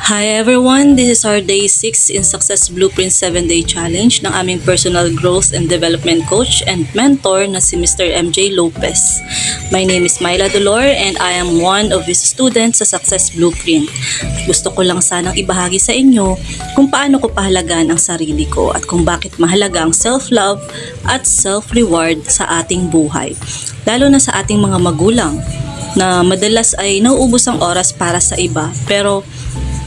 Hi everyone! This is our day 6 in Success Blueprint 7-Day Challenge ng aming personal growth and development coach and mentor na si Mr. MJ Lopez. My name is Myla Dolor and I am one of his students sa Success Blueprint. Gusto ko lang sanang ibahagi sa inyo kung paano ko pahalagaan ang sarili ko at kung bakit mahalaga ang self-love at self-reward sa ating buhay. Lalo na sa ating mga magulang na madalas ay nauubos ang oras para sa iba pero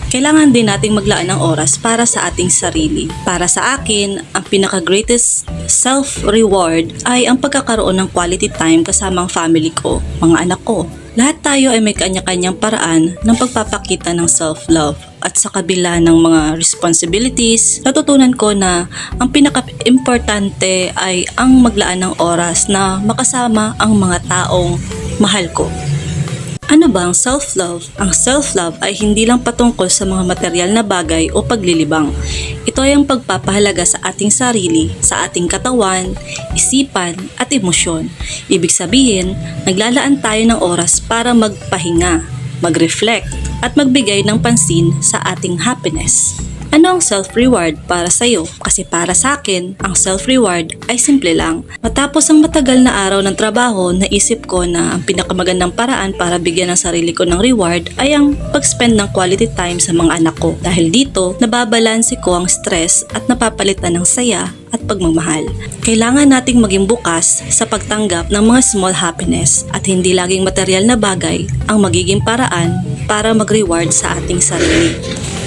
kailangan din nating maglaan ng oras para sa ating sarili. Para sa akin, ang pinaka-greatest self-reward ay ang pagkakaroon ng quality time kasama ang family ko, mga anak ko. Lahat tayo ay may kanya-kanyang paraan ng pagpapakita ng self-love. At sa kabila ng mga responsibilities, natutunan ko na ang pinaka-importante ay ang maglaan ng oras na makasama ang mga taong mahal ko. Ano ba ang self-love? Ang self-love ay hindi lang patungkol sa mga material na bagay o paglilibang. Ito ay ang pagpapahalaga sa ating sarili, sa ating katawan, isipan at emosyon. Ibig sabihin, naglalaan tayo ng oras para magpahinga, mag-reflect at magbigay ng pansin sa ating happiness. Ano ang self-reward para sa iyo? Kasi para sa akin, ang self-reward ay simple lang. Matapos ang matagal na araw ng trabaho, naisip ko na ang pinakamagandang paraan para bigyan ng sarili ko ng reward ay ang pag-spend ng quality time sa mga anak ko. Dahil dito, nababalanse ko ang stress at napapalitan ng saya at pagmamahal. Kailangan nating maging bukas sa pagtanggap ng mga small happiness at hindi laging material na bagay ang magiging paraan para mag-reward sa ating sarili.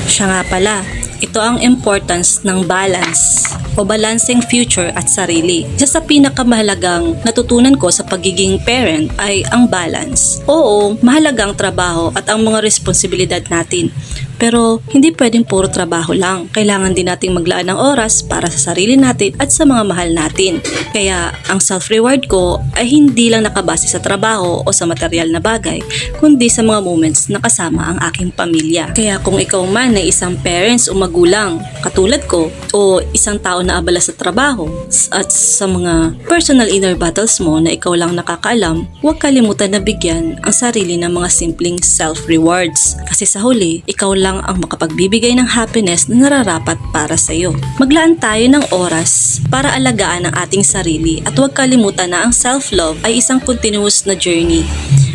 Siya nga pala, ito ang importance ng balance o balancing future at sarili. Isa sa pinakamahalagang natutunan ko sa pagiging parent ay ang balance. Oo, mahalaga ang trabaho at ang mga responsibilidad natin. Pero hindi pwedeng puro trabaho lang. Kailangan din nating maglaan ng oras para sa sarili natin at sa mga mahal natin. Kaya ang self-reward ko ay hindi lang nakabase sa trabaho o sa material na bagay, kundi sa mga moments na kasama ang aking pamilya. Kaya kung ikaw man ay isang parents o magulang katulad ko o isang tao na abala sa trabaho at sa mga personal inner battles mo na ikaw lang nakakaalam, huwag kalimutan na bigyan ang sarili ng mga simpleng self-rewards. Kasi sa huli, ikaw lang ang makapagbibigay ng happiness na nararapat para sa iyo. Maglaan tayo ng oras para alagaan ang ating sarili at huwag kalimutan na ang self-love ay isang continuous na journey.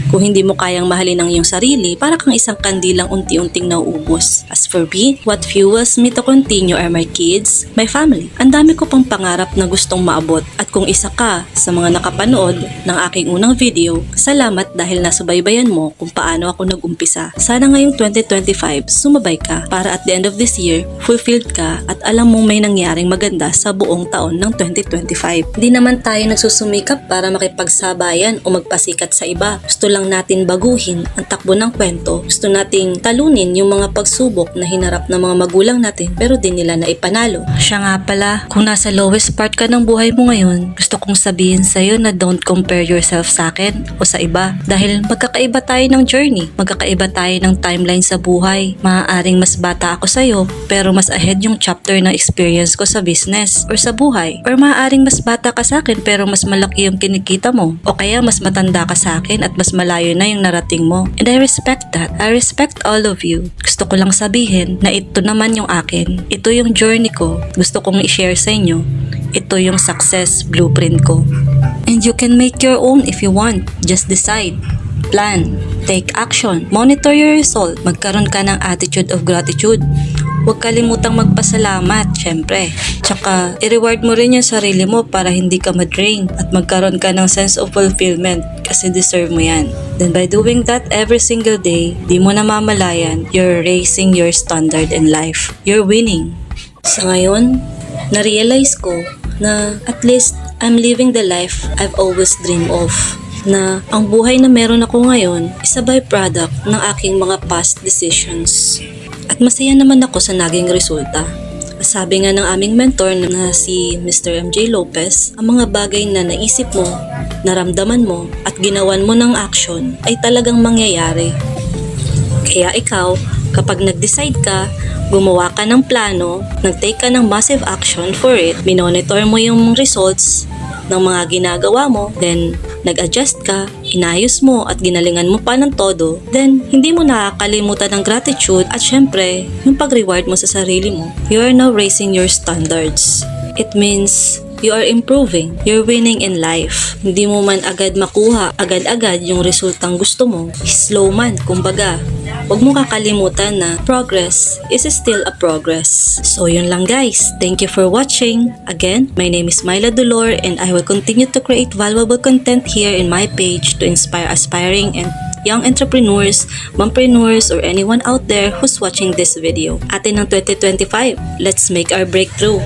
Kung hindi mo kayang mahalin ang iyong sarili, para kang isang kandilang unti-unting nauubos. As for me, what fuels me to continue are my kids, my family. Ang dami ko pang pangarap na gustong maabot at kung isa ka sa mga nakapanood ng aking unang video, salamat dahil nasubaybayan mo kung paano ako nag-umpisa. Sana ngayong 2025, sumabay ka para at the end of this year, fulfilled ka at alam mong may nangyaring maganda sa buong taon ng 2025. Hindi naman tayo nagsusumikap para makipagsabayan o magpasikat sa iba. Gusto lang natin baguhin ang takbo ng kwento. Gusto nating talunin yung mga pagsubok na hinarap ng mga magulang natin pero di nila na ipanalo. Siya nga pala, kung nasa lowest part ka ng buhay mo ngayon, gusto kong sabihin sa'yo na don't compare yourself sa akin o sa iba dahil magkakaiba tayo ng journey, magkakaiba tayo ng timeline sa buhay. Maaaring mas bata ako sa'yo pero mas ahead yung chapter ng experience ko sa business or sa buhay, or maaaring mas bata ka sa akin pero mas malaki yung kinikita mo, o kaya mas matanda ka sa akin at mas malayo na yung narating mo. And I respect that. I respect all of you. Gusto ko lang sabihin na ito naman yung akin. Ito yung journey ko. Gusto kong i-share sa inyo. Ito yung success blueprint ko. And you can make your own if you want. Just decide. Plan. Take action. Monitor your result. Magkaroon ka ng attitude of gratitude. Huwag kalimutang magpasalamat, syempre. Tsaka, i-reward mo rin yung sarili mo para hindi ka ma-drain at magkaroon ka ng sense of fulfillment kasi deserve mo yan. Then by doing that every single day, di mo namamalayan, you're raising your standard in life. You're winning. Sa ngayon, na-realize ko na at least I'm living the life I've always dreamed of. Na ang buhay na meron ako ngayon is a byproduct ng aking mga past decisions. At masaya naman ako sa naging resulta. Sabi nga ng aming mentor na si Mr. MJ Lopez, ang mga bagay na naisip mo, naramdaman mo, at ginawan mo ng action ay talagang mangyayari. Kaya ikaw, kapag nag-decide ka, gumawa ka ng plano, nag-take ka ng massive action for it, minonitor mo yung results ng mga ginagawa mo, then nag-adjust ka, inayos mo at ginalingan mo pa ng todo, then hindi mo nakakalimutan ng gratitude at syempre, yung pag-reward mo sa sarili mo. You are now raising your standards. It means you are improving. You're winning in life. Hindi mo man agad makuha, agad-agad yung resultang gusto mo. Slow man, kumbaga. Huwag mo kakalimutan na progress is still a progress. So yun lang guys. Thank you for watching. Again, my name is Myla Dolor and I will continue to create valuable content here in my page to inspire aspiring and young entrepreneurs, mompreneurs, or anyone out there who's watching this video. Atin ng 2025, let's make our breakthrough!